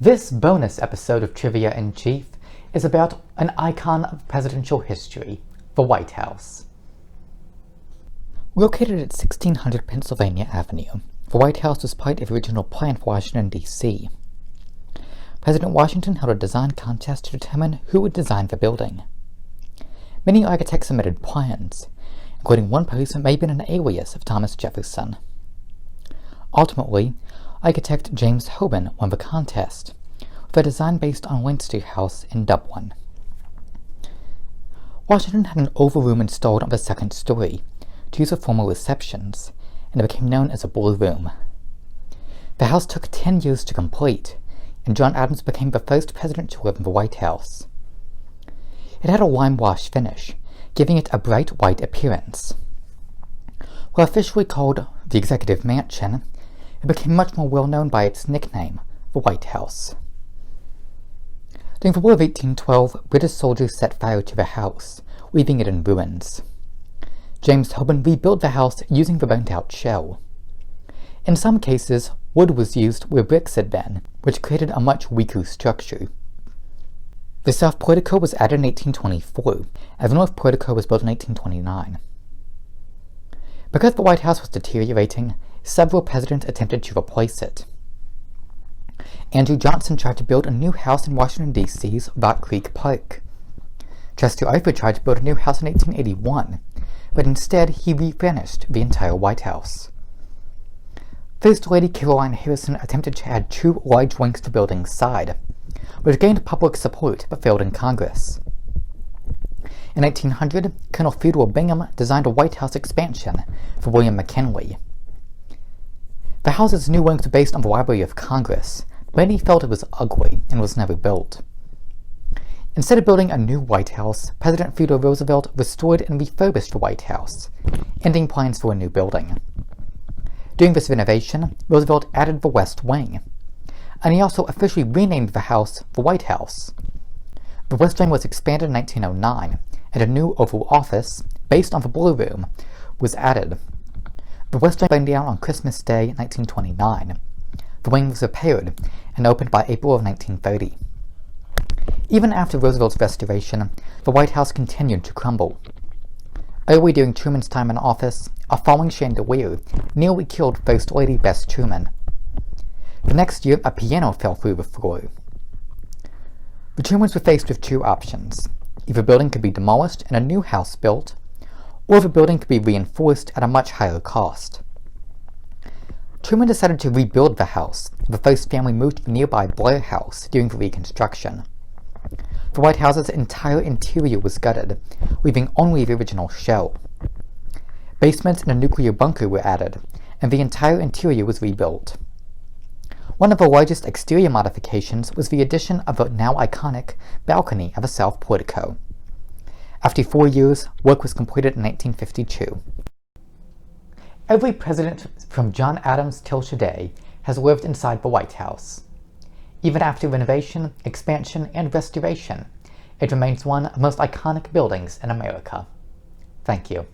This bonus episode of Trivia in Chief is about an icon of presidential history, the White House. Located at 1600 Pennsylvania Avenue, the White House was part of the original plan for Washington, D.C. President Washington held a design contest to determine who would design the building. Many architects submitted plans, including one person may have been an alias of Thomas Jefferson. Ultimately, architect James Hoban won the contest, with a design based on Leinster House in Dublin. Washington had an oval room installed on the second story to use for formal receptions, and it became known as a Blue Room. The house took 10 years to complete, and John Adams became the first president to live in the White House. It had a lime wash finish, giving it a bright white appearance. While officially called the Executive Mansion, it became much more well known by its nickname, the White House. During the War of 1812, British soldiers set fire to the house, leaving it in ruins. James Hoban rebuilt the house using the burnt-out shell. In some cases, wood was used where bricks had been, which created a much weaker structure. The south portico was added in 1824, and the north portico was built in 1829. Because the White House was deteriorating, several presidents attempted to replace it. Andrew Johnson tried to build a new house in Washington, D.C.'s Rock Creek Park. Chester Arthur tried to build a new house in 1881, but instead he refinished the entire White House. First Lady Caroline Harrison attempted to add 2 large wings to the building's side, which gained public support but failed in Congress. In 1800, Colonel Theodore Bingham designed a White House expansion for William McKinley. The house's new wings were based on the Library of Congress, but many felt it was ugly and was never built. Instead of building a new White House, President Theodore Roosevelt restored and refurbished the White House, ending plans for a new building. During this renovation, Roosevelt added the West Wing, and he also officially renamed the house the White House. The West Wing was expanded in 1909, and a new Oval Office, based on the Blue Room, was added. The West Wing burned down on Christmas Day, 1929. The wing was repaired and opened by April of 1930. Even after Roosevelt's restoration, the White House continued to crumble. Early during Truman's time in office, a falling chandelier nearly killed First Lady Bess Truman. The next year, a piano fell through the floor. The Trumans were faced with 2 options. Either the building could be demolished and a new house built, or the building could be reinforced at a much higher cost. Truman decided to rebuild the house, and the first family moved to the nearby Blair House during the reconstruction. The White House's entire interior was gutted, leaving only the original shell. Basements and a nuclear bunker were added, and the entire interior was rebuilt. One of the largest exterior modifications was the addition of the now iconic balcony of the south portico. After 4 years, work was completed in 1952. Every president from John Adams till today has lived inside the White House. Even after renovation, expansion, and restoration, it remains one of the most iconic buildings in America. Thank you.